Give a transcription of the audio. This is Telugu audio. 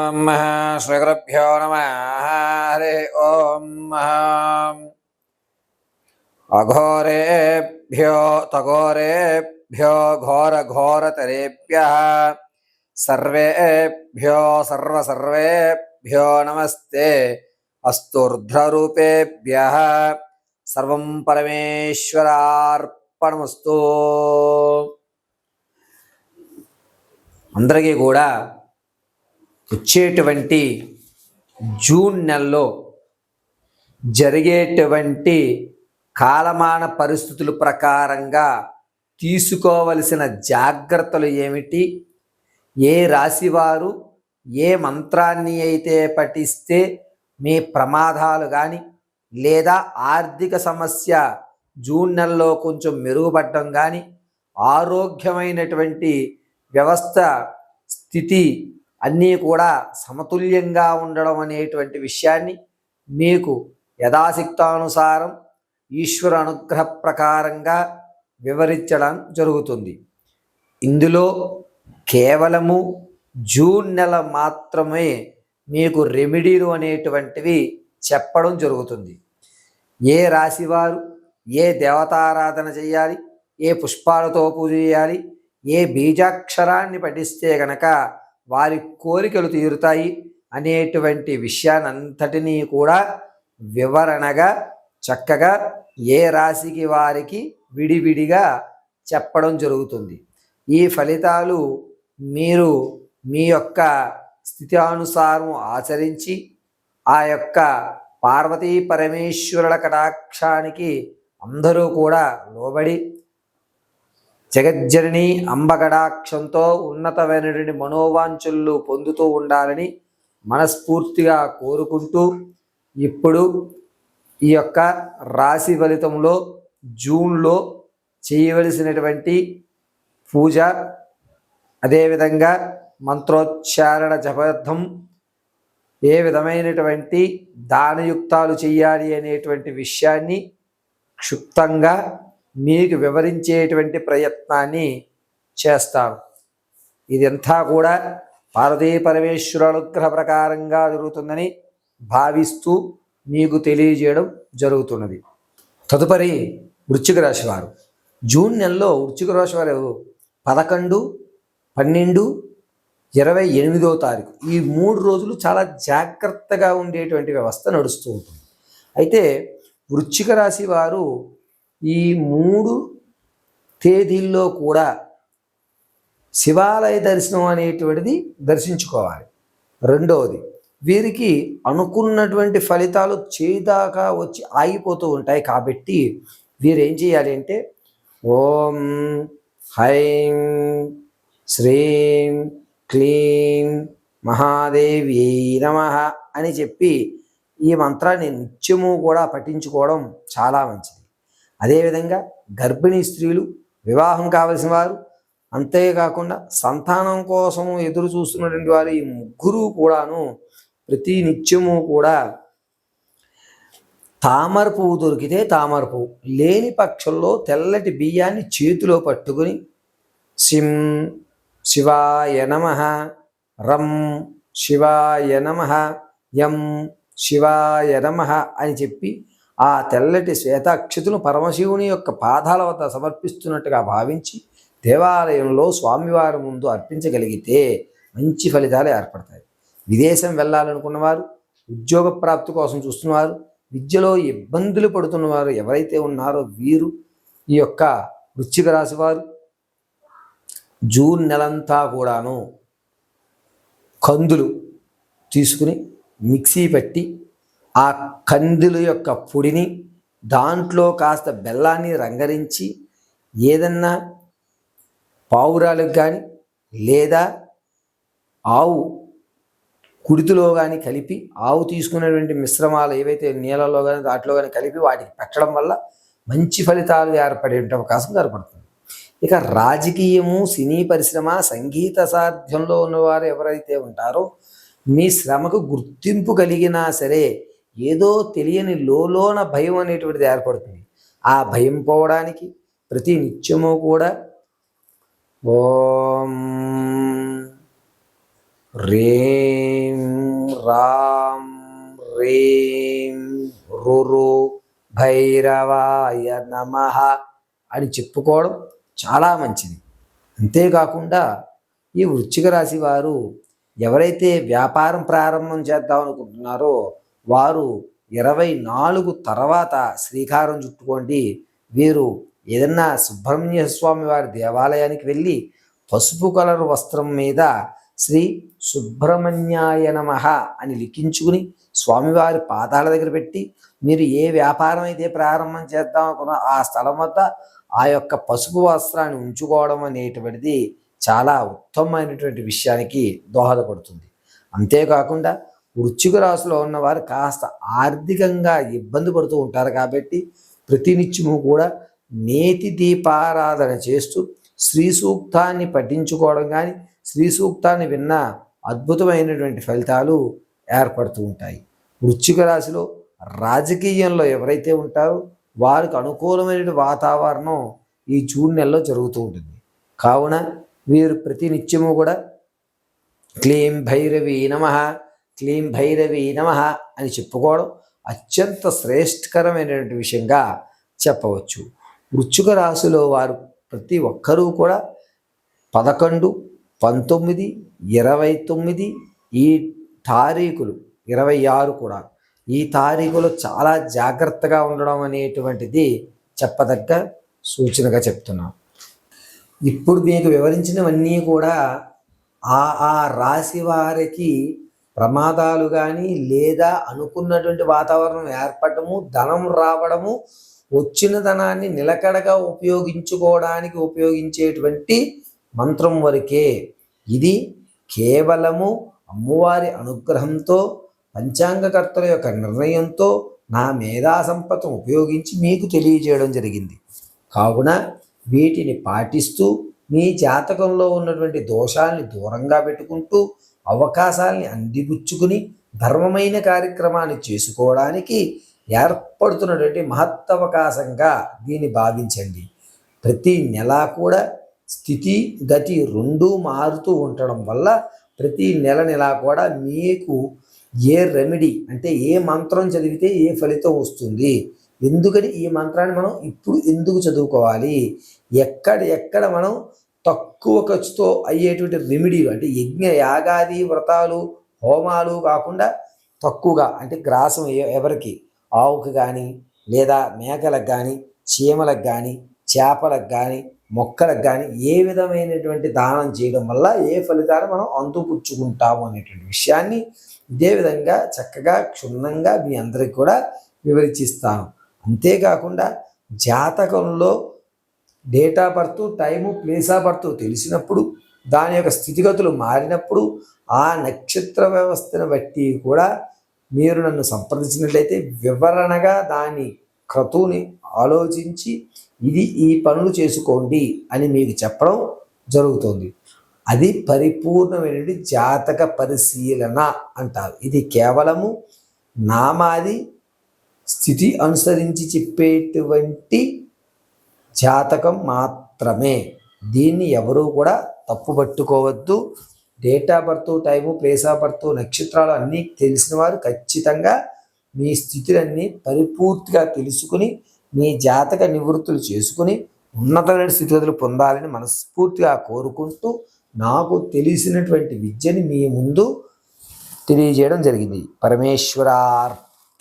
ఓం శ్రీగురుభ్యో నమః. హరి ఓం. అఘోరేభ్యో తఘోరేభ్యో ఘోరఘోరతరేభ్యః సర్వేభ్యో సర్వేభ్యో నమస్తే అస్తూర్ధ్రరూపేభ్యః సర్వం పరమేశ్వరార్పణమస్తు. అందరికీ కూడా వచ్చేటువంటి జూన్ నెలలో జరిగేటువంటి కాలమాన పరిస్థితుల ప్రకారంగా తీసుకోవలసిన జాగ్రత్తలు ఏమిటి, ఏ రాశివారు ఏ మంత్రాన్ని అయితే పఠిస్తే మీ ప్రమాదాలు కానీ లేదా ఆర్థిక సమస్య జూన్ నెలలో కొంచెం మెరుగుపడడం కానీ ఆరోగ్యమైనటువంటి వ్యవస్థ స్థితి అన్నీ కూడా సమతుల్యంగా ఉండడం అనేటువంటి విషయాన్ని మీకు యథాశక్తానుసారం ఈశ్వర అనుగ్రహ ప్రకారంగా వివరించడం జరుగుతుంది. ఇందులో కేవలము జూన్ నెల మాత్రమే మీకు రెమెడీలు అనేటువంటివి చెప్పడం జరుగుతుంది. ఏ రాశివారు ఏ దేవతారాధన చేయాలి, ఏ పుష్పాలతో పూజ చేయాలి, ఏ బీజాక్షరాన్ని పఠిస్తే గనక వారి కోరికలు తీరుతాయి అనేటువంటి విషయాన్నంతటినీ కూడా వివరణగా చక్కగా ఏ రాశికి వారికి విడివిడిగా చెప్పడం జరుగుతుంది. ఈ ఫలితాలు మీరు మీ యొక్క స్థితి అనుసారం ఆచరించి ఆ యొక్క పార్వతీ పరమేశ్వరుల కటాక్షానికి అందరూ కూడా లోబడి జగజ్జనని అంబగడాక్షంతో ఉన్నతమైనటువంటి మనోవాంఛలు పొందుతూ ఉండాలని మనస్ఫూర్తిగా కోరుకుంటూ, ఇప్పుడు ఈ యొక్క రాశి ఫలితంలో జూన్లో చేయవలసినటువంటి పూజ, అదేవిధంగా మంత్రోచ్చారణ జపార్థం ఏ విధమైనటువంటి దానయుక్తాలు చేయాలి అనేటువంటి విషయాన్ని క్షుప్తంగా మీకు వివరించేటువంటి ప్రయత్నాన్ని చేస్తాను. ఇదంతా కూడా పార్వతీ పరమేశ్వర అనుగ్రహ ప్రకారంగా జరుగుతుందని భావిస్తూ మీకు తెలియజేయడం జరుగుతున్నది. తదుపరి వృశ్చిక రాశి వారు. జూన్ నెలలో వృశ్చిక రాశి వారు 11, 12, 28వ తారీఖు ఈ 3 రోజులు చాలా జాగ్రత్తగా ఉండేటువంటి వ్యవస్థ నడుస్తూ ఉంటుంది. అయితే వృశ్చిక రాశి వారు ఈ 3 తేదీల్లో కూడా శివాలయ దర్శనం అనేటువంటిది దర్శించుకోవాలి. రెండవది, వీరికి అనుకున్నటువంటి ఫలితాలు చేదాకా వచ్చి ఆగిపోతూ ఉంటాయి. కాబట్టి వీరు ఏం చేయాలి అంటే ఓం హైం శ్రీం క్లీం మహాదేవ్యై నమః అని చెప్పి ఈ మంత్రాన్ని నిత్యము కూడా పఠించుకోవడం చాలా మంచిది. అదేవిధంగా గర్భిణీ స్త్రీలు, వివాహం కావలసిన వారు, అంతేకాకుండా సంతానం కోసం ఎదురు చూస్తున్నటువంటి వారు ఈ ముగ్గురు కూడాను ప్రతి నిత్యము కూడా తామర పువ్వు దొరికితే తామర పువ్వు, లేని పక్షంలో తెల్లటి బియ్యాన్ని చేతిలో పట్టుకుని సిం శివాయ నమః, రం శివాయ నమః, యం శివాయ నమః అని చెప్పి ఆ తెల్లటి శ్వేతాక్షతులను పరమశివుని యొక్క పాదాల వద్ద సమర్పిస్తున్నట్టుగా భావించి దేవాలయంలో స్వామివారి ముందు అర్పించగలిగితే మంచి ఫలితాలు ఏర్పడతాయి. విదేశం వెళ్ళాలనుకున్నవారు, ఉద్యోగ ప్రాప్తి కోసం చూస్తున్నవారు, విద్యలో ఇబ్బందులు పడుతున్నవారు ఎవరైతే ఉన్నారో వీరు ఈ యొక్క వృశ్చిక రాశి వారు జూన్ నెలంతా కూడాను కందులు తీసుకుని మిక్సీ పట్టి ఆ కందుల యొక్క పొడిని దాంట్లో కాస్త బెల్లాన్ని రంగరించి ఏదన్నా పావురాలకు కానీ లేదా ఆవు కుడితిలో కానీ కలిపి, ఆవు తీసుకునేటువంటి మిశ్రమాలు ఏవైతే నీళ్ళలో కానీ దాంట్లో కానీ కలిపి వాటికి పెట్టడం వల్ల మంచి ఫలితాలు ఏర్పడే అవకాశం ఏర్పడుతుంది. ఇక రాజకీయము, సినీ పరిశ్రమ, సంగీత సాధ్యంలో ఉన్నవారు ఎవరైతే ఉంటారో మీ శ్రమకు గుర్తింపు కలిగినా సరే ఏదో తెలియని లోన భయం అనేటువంటిది ఏర్పడుతుంది. ఆ భయం పోవడానికి ప్రతి నిత్యము కూడా ఓం రేం రాం రీం రురు భైరవాయ నమః అని చెప్పుకోవడం చాలా మంచిది. అంతేకాకుండా ఈ వృశ్చిక రాశి వారు ఎవరైతే వ్యాపారం ప్రారంభం చేద్దాం అనుకుంటున్నారో వారు 24 తర్వాత శ్రీకారం చుట్టుకోండి. వీరు ఏదన్నా సుబ్రహ్మణ్య స్వామి వారి దేవాలయానికి వెళ్ళి పసుపు కలర్ వస్త్రం మీద శ్రీ సుబ్రహ్మణ్యాయ నమః అని లిఖించుకుని స్వామివారి పాదాల దగ్గర పెట్టి మీరు ఏ వ్యాపారం అయితే ప్రారంభం చేద్దాం అనుకున్నా ఆ స్థలం వద్ద ఆ యొక్క పసుపు వస్త్రాన్ని ఉంచుకోవడం అనేటువంటిది చాలా ఉత్తమమైనటువంటి విషయానికి దోహదపడుతుంది. అంతేకాకుండా వృశ్చిక రాశిలో ఉన్నవారు కాస్త ఆర్థికంగా ఇబ్బంది పడుతూ ఉంటారు కాబట్టి ప్రతినిత్యము కూడా నేతి దీపారాధన చేస్తూ శ్రీ సూక్తాన్ని పఠించుకోవడం కానీ శ్రీ సూక్తాన్ని విన్న అద్భుతమైనటువంటి ఫలితాలు ఏర్పడుతూ ఉంటాయి. వృశ్చిక రాశిలో రాజకీయంలో ఎవరైతే ఉంటారో వారికి అనుకూలమైన వాతావరణం ఈ జూన్ నెలలో జరుగుతూ ఉంటుంది. కావున వీరు ప్రతినిత్యము కూడా క్లీం భైరవీ నమః క్లీం భైరవీ నమః అని చెప్పుకోవడం అత్యంత శ్రేష్టకరమైనటువంటి విషయంగా చెప్పవచ్చు. వృశ్చిక రాశిలో వారు ప్రతి ఒక్కరూ కూడా 11, 19, 29 ఈ తారీఖులు 26 కూడా ఈ తారీఖులో చాలా జాగ్రత్తగా ఉండడం అనేటువంటిది చెప్పదగ్గ సూచనగా చెప్తున్నాం. ఇప్పుడు మీకు వివరించినవన్నీ కూడా ఆ రాశి వారికి ప్రమాదాలు కానీ లేదా అనుకున్నటువంటి వాతావరణం ఏర్పడము, ధనం రావడము, వచ్చిన ధనాన్ని నిలకడగా ఉపయోగించుకోవడానికి ఉపయోగించేటువంటి మంత్రం వరకే. ఇది కేవలము అమ్మవారి అనుగ్రహంతో పంచాంగకర్తల యొక్క నిర్ణయంతో నా మేధా సంపత్తును ఉపయోగించి మీకు తెలియజేయడం జరిగింది. కావున వీటిని పాటిస్తూ మీ జాతకంలో ఉన్నటువంటి దోషాల్ని దూరంగా పెట్టుకుంటూ అవకాశాలని అందిపుచ్చుకుని ధర్మమైన కార్యక్రమాన్ని చేసుకోవడానికి ఏర్పడుతున్నటువంటి మహత్తవకాశంగా దీన్ని భావించండి. ప్రతి నెలా కూడా స్థితి గతి రెండూ మారుతూ ఉండడం వల్ల ప్రతి నెల కూడా మీకు ఏ రెమెడీ అంటే ఏ మంత్రం చదివితే ఏ ఫలితం వస్తుంది, ఎందుకని ఈ మంత్రాన్ని మనం ఇప్పుడు ఎందుకు చదువుకోవాలి, ఎక్కడ మనం తక్కువ ఖర్చుతో అయ్యేటువంటి రెమెడీలు అంటే యజ్ఞ యాగాది వ్రతాలు హోమాలు కాకుండా తక్కువగా అంటే గ్రాసం ఎవరికి ఆవుకి కానీ లేదా మేకలకు కానీ చీమలకు కానీ చేపలకు కానీ మొక్కలకు కానీ ఏ విధమైనటువంటి దానం చేయడం వల్ల ఏ ఫలితాలు మనం అంతుపుచ్చుకుంటాము అనేటువంటి విషయాన్ని ఇదే విధంగా చక్కగా క్షుణ్ణంగా మీ అందరికి కూడా వివరించిస్తాను. అంతేకాకుండా జాతకంలో date of birth, time, place of birth తెలిసినప్పుడు దాని యొక్క స్థితిగతులు మారినప్పుడు ఆ నక్షత్ర వ్యవస్థను బట్టి కూడా మీరు నన్ను సంప్రదించినట్లయితే వివరణగా దాని క్రతువుని ఆలోచించి ఇది ఈ పనులు చేసుకోండి అని మీకు చెప్పడం జరుగుతుంది. అది పరిపూర్ణమైనటువంటి జాతక పరిశీలన అంటారు. ఇది కేవలము నామాది స్థితి అనుసరించి చెప్పేటువంటి జాతకం మాత్రమే. దీన్ని ఎవరూ కూడా తప్పు పట్టుకోవద్దు. Date of birth, time, place of birth, నక్షత్రాలు అన్నీ తెలిసిన వారు ఖచ్చితంగా మీ స్థితులన్నీ పరిపూర్తిగా తెలుసుకుని మీ జాతక నివృత్తులు చేసుకుని ఉన్నతమైన స్థితిగతులు పొందాలని మనస్ఫూర్తిగా కోరుకుంటూ నాకు తెలిసినటువంటి విద్యని మీ ముందు తెలియజేయడం జరిగింది. పరమేశ్వరార్పణమస్తు.